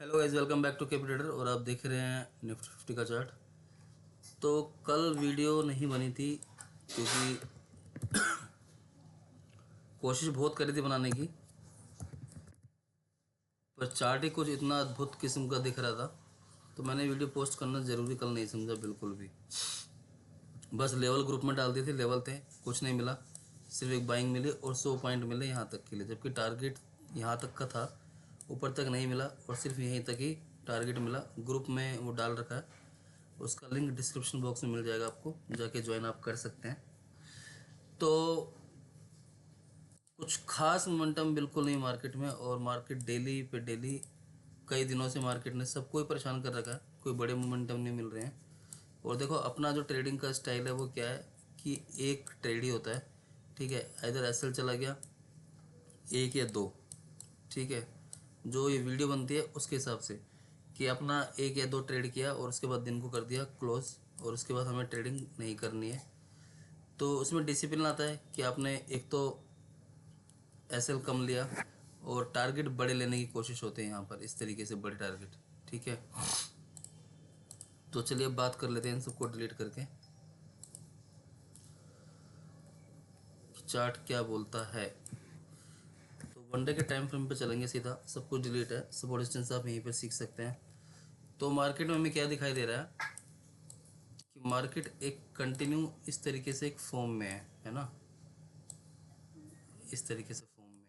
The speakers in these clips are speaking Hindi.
Hello guys, welcome back to KP trader. और आप देख रहे हैं निफ्टी 50 का चार्ट। तो कल वीडियो नहीं बनी थी क्योंकि कोशिश बहुत करी थी बनाने की, पर चार्ट ही कुछ इतना अद्भुत किस्म का दिख रहा था, तो मैंने वीडियो पोस्ट करना ज़रूरी कल नहीं समझा बिल्कुल भी। बस लेवल ग्रुप में डाल दिए थे, लेवल थे, कुछ नहीं मिला। सिर्फ एक बाइंग मिली और 100 पॉइंट मिले यहाँ तक के लिए, जबकि टारगेट यहाँ तक का था, ऊपर तक नहीं मिला और सिर्फ यहीं तक ही टारगेट मिला। ग्रुप में वो डाल रखा है, उसका लिंक डिस्क्रिप्शन बॉक्स में मिल जाएगा, आपको जाके ज्वाइन आप कर सकते हैं। तो कुछ खास मोमेंटम बिल्कुल नहीं मार्केट में, और मार्केट डेली पे डेली कई दिनों से मार्केट ने सबको ही परेशान कर रखा है, कोई बड़े मोमेंटम नहीं मिल रहे हैं। और देखो, अपना जो ट्रेडिंग का स्टाइल है वो क्या है कि एक ट्रेड ही होता है, ठीक है। इधर एसएल चला गया, एक या दो, ठीक है। जो ये वीडियो बनती है उसके हिसाब से कि अपना एक या दो ट्रेड किया और उसके बाद दिन को कर दिया क्लोज, और उसके बाद हमें ट्रेडिंग नहीं करनी है। तो उसमें डिसिप्लिन आता है कि आपने एक तो एसएल कम लिया और टारगेट बड़े लेने की कोशिश होते हैं यहाँ पर, इस तरीके से बड़े टारगेट, ठीक है। तो चलिए अब बात कर लेते हैं इन सबको डिलीट करके, चार्ट क्या बोलता है। तो वनडे के टाइम फ्रेम पे चलेंगे, सीधा सब कुछ डिलीट है, सपोर्ट रेजिस्टेंस आप यहीं पर सीख सकते हैं। तो मार्केट में हमें क्या दिखाई दे रहा है कि मार्केट एक कंटिन्यू इस तरीके से एक फॉर्म में है ना, इस तरीके से फॉर्म में।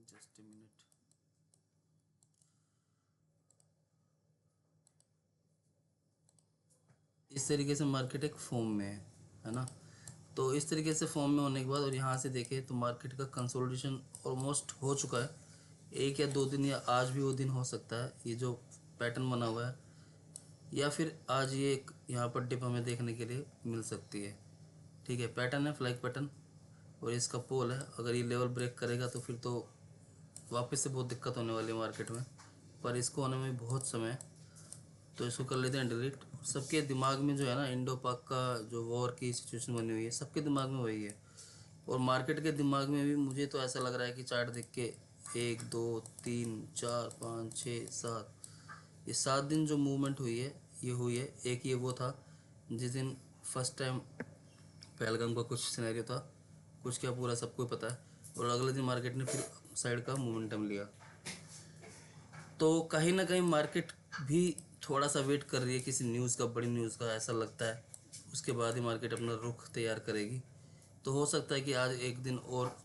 Just a minute. इस तरीके से मार्केट एक फॉर्म में है ना। तो इस तरीके से फॉर्म में होने के बाद और यहाँ से देखें तो मार्केट का कंसोलिडेशन ऑलमोस्ट हो चुका है। एक या दो दिन या आज भी वो दिन हो सकता है, ये जो पैटर्न बना हुआ है, या फिर आज ये एक यहाँ पर डिप हमें देखने के लिए मिल सकती है, ठीक है। पैटर्न है फ्लैग पैटर्न, और इसका पोल है। अगर ये लेवल ब्रेक करेगा तो फिर तो वापस से बहुत दिक्कत होने वाली है मार्केट में, पर इसको होने में बहुत समय है। तो इसको कर लेते हैं डिलीट। सबके दिमाग में जो है ना, इंडो पाक का जो वॉर की सिचुएशन बनी हुई है, सबके दिमाग में वही है। और मार्केट के दिमाग में भी मुझे तो ऐसा लग रहा है कि चार्ट देख के, 1 2 3 4 5 6 7, ये 7 दिन जो मूवमेंट हुई है ये हुई है। एक ये वो था जिस दिन फर्स्ट टाइम पहलगाम का कुछ सिनेरियो था, कुछ क्या पूरा सबको पता है। और अगले दिन मार्केट ने फिर साइड का मोमेंटम लिया। तो कहीं ना कहीं मार्केट भी थोड़ा सा वेट कर रही है किसी न्यूज़ का, बड़ी न्यूज़ का, ऐसा लगता है। उसके बाद ही मार्केट अपना रुख तैयार करेगी। तो हो सकता है कि आज एक दिन और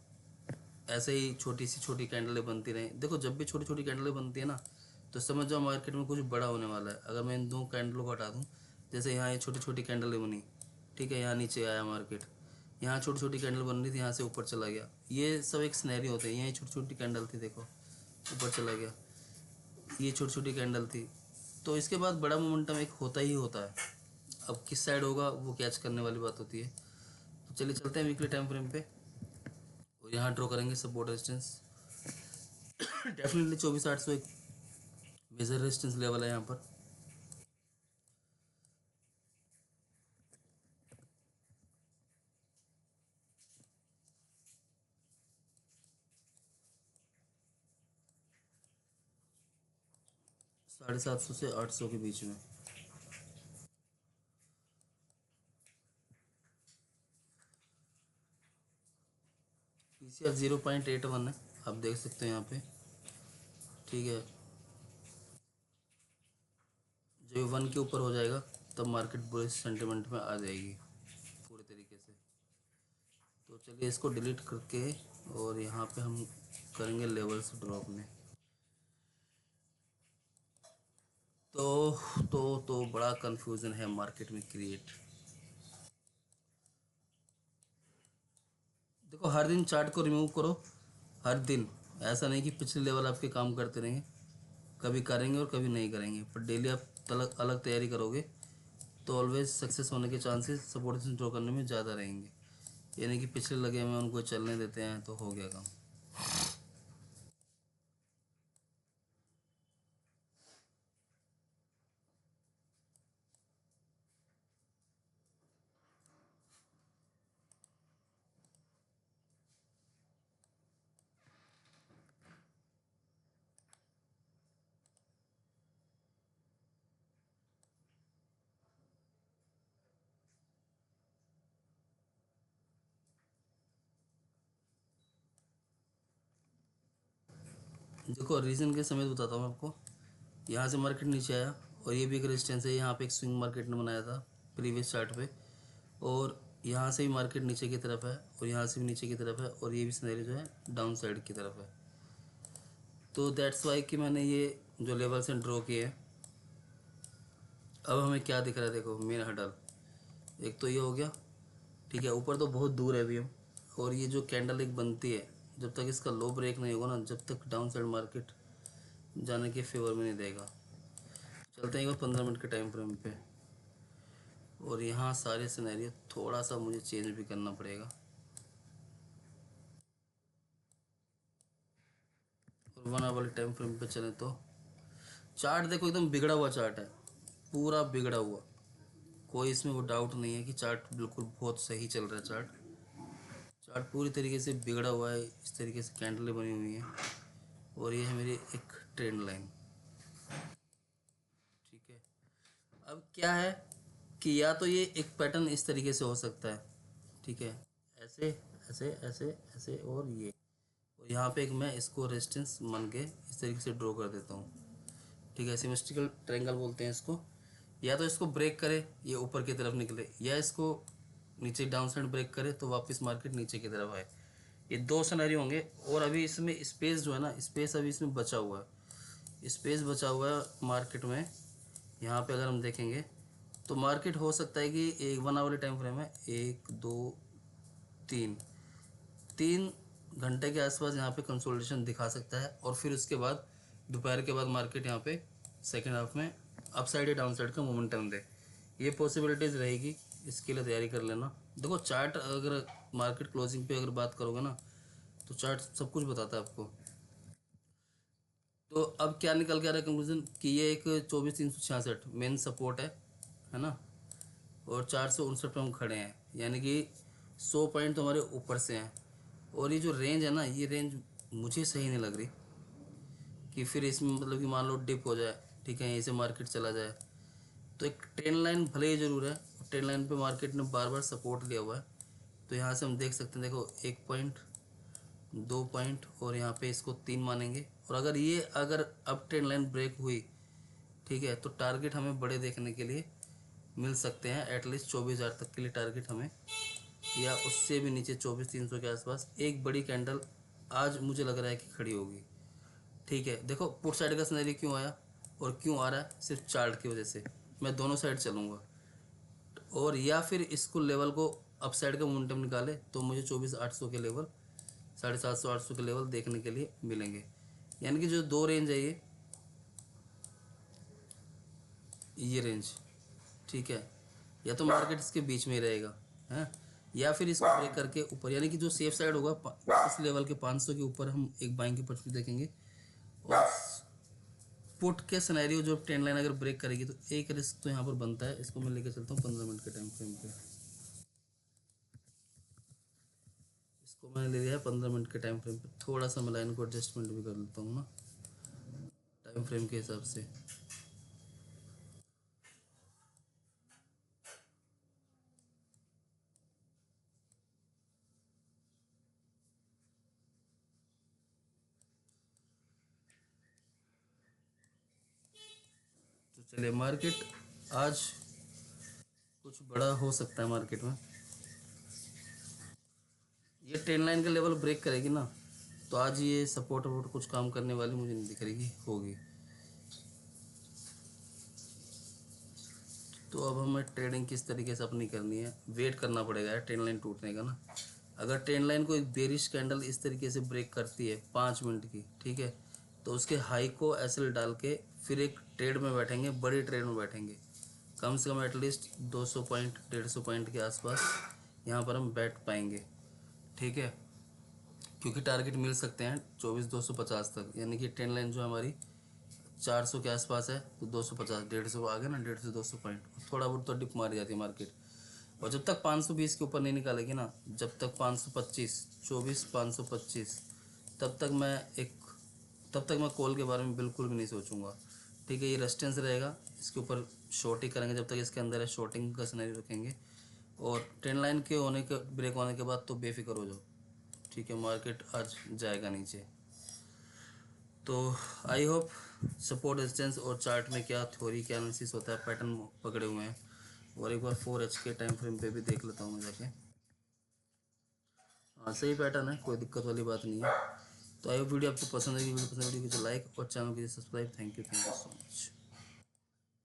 ऐसे ही छोटी सी छोटी कैंडलें बनती रहें। देखो, जब भी छोटी छोटी कैंडलें बनती है ना, तो समझ जाओ मार्केट में कुछ बड़ा होने वाला है। अगर मैं इन दो कैंडलों को हटा दूँ, जैसे यहाँ ये छोटी छोटी कैंडलें बनी, ठीक है, यहाँ नीचे आया मार्केट, यहाँ छोटी छोटी कैंडल बन रही थी, यहाँ से ऊपर चला गया, ये सब एक सिनेरियो होते हैं। यहाँ छोटी छोटी कैंडल थी, देखो ऊपर चला गया, ये छोटी छोटी कैंडल थी। तो इसके बाद बड़ा मोमेंटम एक होता ही होता है। अब किस साइड होगा वो कैच करने वाली बात होती है। तो चलिए चलते हैं वीकली टाइम फ्रेम पे, और यहाँ ड्रॉ करेंगे सपोर्ट रेजिस्टेंस। डेफिनेटली 24,800 एक मेजर रेजिस्टेंस लेवल है यहाँ पर। ,750 से 800 के बीच में। पीसीआर 0.81 है, आप देख सकते हैं यहाँ पे, ठीक है। जब 1 के ऊपर हो जाएगा तब मार्केट बुलिश सेंटिमेंट में आ जाएगी पूरे तरीके से। तो चलिए इसको डिलीट करके, और यहाँ पे हम करेंगे लेवल्स ड्रॉप में। तो तो बड़ा कंफ्यूजन है मार्केट में क्रिएट। देखो, हर दिन चार्ट को रिमूव करो, हर दिन। ऐसा नहीं कि पिछले लेवल आपके काम करते रहेंगे, कभी करेंगे और कभी नहीं करेंगे, पर डेली आप अलग अलग तैयारी करोगे तो ऑलवेज सक्सेस होने के चांसेस सपोर्ट ड्रॉ करने में ज़्यादा रहेंगे। यानी कि पिछले लगे हुए उनको चलने देते हैं तो हो गया काम। देखो रीज़न के समेत बताता हूँ आपको। यहाँ से मार्केट नीचे आया और ये भी एक रेजिस्टेंस है, यहाँ पे एक स्विंग मार्केट ने बनाया था प्रीवियस चार्ट पे, और यहाँ से भी मार्केट नीचे की तरफ है और यहाँ से भी नीचे की तरफ है, और ये भी सिनेरियो जो है डाउन साइड की तरफ है। तो दैट्स वाई कि मैंने ये जो लेवल्स हैं ड्रॉ किए हैं। अब हमें क्या दिख रहा है, देखो मेन हडल एक तो ये हो गया, ठीक है। ऊपर तो बहुत दूर है अभी हम, और ये जो कैंडल एक बनती है, जब तक इसका लो ब्रेक नहीं होगा ना, जब तक डाउन साइड मार्केट जाने के फेवर में नहीं देगा। चलते हैं एक बार 15 मिनट के टाइम फ्रेम पे, और यहाँ सारे सिनेरियो थोड़ा सा मुझे चेंज भी करना पड़ेगा। और 1 आवर वाले टाइम फ्रेम पे चले तो चार्ट देखो एकदम बिगड़ा हुआ चार्ट है, पूरा बिगड़ा हुआ, कोई इसमें वो डाउट नहीं है कि चार्ट बिल्कुल बहुत सही चल रहा है। चार्ट पूरी तरीके से बिगड़ा हुआ है, इस तरीके से कैंडलें बनी हुई हैं, और ये है मेरी एक ट्रेंड लाइन, ठीक है। अब क्या है कि या तो ये एक पैटर्न इस तरीके से हो सकता है, ठीक है, ऐसे ऐसे ऐसे ऐसे, और यहाँ पे एक मैं इसको रेजिस्टेंस मान के इस तरीके से ड्रॉ कर देता हूँ, ठीक है। सिमेट्रिकल ट्रायंगल बोलते हैं इसको। या तो इसको ब्रेक करे ये ऊपर की तरफ निकले, या इसको नीचे डाउन साइड ब्रेक करे तो वापस मार्केट नीचे की तरफ आए। ये दो सिनेरियो होंगे। और अभी इसमें स्पेस जो है ना, स्पेस अभी इसमें बचा हुआ है, स्पेस बचा हुआ है मार्केट में। यहाँ पे अगर हम देखेंगे तो मार्केट हो सकता है कि एक 1 आवर टाइम फ्रेम है, 1 2 3 3 घंटे के आसपास यहाँ पे कंसोलिडेशन दिखा सकता है, और फिर उसके बाद दोपहर के बाद मार्केट यहाँ पे सेकेंड हाफ में अप साइड या डाउन साइड का मोमेंटम दे। ये पॉसिबिलिटीज़ रहेगी, इसके लिए तैयारी कर लेना। देखो चार्ट अगर मार्केट क्लोजिंग पे अगर बात करोगे ना, तो चार्ट सब कुछ बताता है आपको। तो अब क्या निकल के आ रहा है कंक्लूजन कि ये एक 24,366 मेन सपोर्ट है ना, और 459 पे हम खड़े हैं, यानी कि 100 पॉइंट तो हमारे ऊपर से हैं। और ये जो रेंज है ना, ये रेंज मुझे सही नहीं लग रही कि फिर इसमें मतलब कि मान लो डिप हो जाए, ठीक है, यहीं से मार्केट चला जाए। तो एक ट्रेंड लाइन भले ही ज़रूर है, ट्रेंड लाइन पे मार्केट ने बार बार सपोर्ट लिया हुआ है। तो यहाँ से हम देख सकते हैं, देखो 1 पॉइंट, 2 पॉइंट, और यहाँ पे इसको 3 मानेंगे। और अगर अब ट्रेंड लाइन ब्रेक हुई, ठीक है, तो टारगेट हमें बड़े देखने के लिए मिल सकते हैं। एटलीस्ट 24,000 तक के लिए टारगेट हमें, या उससे भी नीचे 24,300 के आसपास एक बड़ी कैंडल आज मुझे लग रहा है कि खड़ी होगी, ठीक है। देखो पुट साइड का सिनेरियो क्यों आया और क्यों आ रहा है, सिर्फ चार्ट की वजह से। मैं दोनों साइड चलूँगा, और या फिर इसको लेवल को अप साइड का मोमेंटम निकाले तो मुझे 24,800 के लेवल, 750 800 के लेवल देखने के लिए मिलेंगे। यानी कि जो दो रेंज है ये रेंज, ठीक है, या तो मार्केट इसके बीच में ही रहेगा, है, या फिर इसको ब्रेक करके ऊपर, यानी कि जो सेफ साइड होगा इस लेवल के 500 के ऊपर हम एक बाइंग की अपॉर्चुनिटी देखेंगे। और पुट के सिनेरियो जो ट्रेंड लाइन अगर ब्रेक करेगी तो एक रिस्क तो यहाँ पर बनता है। इसको मैं लेकर चलता हूँ 15 मिनट के टाइम फ्रेम पे। इसको मैंने ले लिया है 15 मिनट के टाइम फ्रेम पे। थोड़ा सा मैं लाइन को एडजस्टमेंट भी कर लेता हूँ ना टाइम फ्रेम के हिसाब से। तो चलिए, मार्केट आज कुछ बड़ा हो सकता है मार्केट में। ये ट्रेंड लाइन का लेवल ब्रेक करेगी ना, तो आज ये सपोर्ट वपोर्ट कुछ काम करने वाली मुझे नहीं दिख रही होगी। तो अब हमें ट्रेडिंग किस तरीके से अपनी करनी है, वेट करना पड़ेगा यार ट्रेंड लाइन टूटने का ना। अगर ट्रेंड लाइन को एक बेरिश कैंडल इस तरीके से ब्रेक करती है 5 मिनट की, ठीक है, तो उसके हाई को एसएल डाल के फिर एक ट्रेड में बैठेंगे, बड़ी ट्रेड में बैठेंगे, कम से कम एटलीस्ट 200 पॉइंट 150 पॉइंट के आसपास यहाँ पर हम बैठ पाएंगे, ठीक है। क्योंकि टारगेट मिल सकते हैं 24,250 तक, यानी कि ट्रेंड लाइन जो हमारी 400 के आसपास है, तो 250 150 आ गया ना, 150 200 पॉइंट, थोड़ा बहुत तो डिप मारी जाती है मार्केट। और जब तक 520 के ऊपर नहीं निकालेगी ना, जब तक 525 24,525, तब तक मैं एक तब तक मैं कॉल के बारे में बिल्कुल भी नहीं सोचूंगा, ठीक है। ये रेजिस्टेंस रहेगा, इसके ऊपर शॉर्टिंग करेंगे, जब तक इसके अंदर है शॉर्टिंग का सिनेरियो रखेंगे। और ट्रेंड लाइन के होने के ब्रेक होने के बाद तो बेफिक्र हो जाओ, ठीक है, मार्केट आज जाएगा नीचे। तो आई होप सपोर्ट रेजिस्टेंस और चार्ट में क्या थ्योरी क्या एनालिसिस होता है, पैटर्न पकड़े हुए हैं। और एक बार 4H के टाइम फ्रेम पे भी देख लेता हूँ मैं जाके। हाँ सही पैटर्न है, कोई दिक्कत वाली बात नहीं है। तो आई होप वीडियो आपको पसंद आएगी। वीडियो पसंद आएगी तो लाइक और चैनल को subscribe. Thank you so much.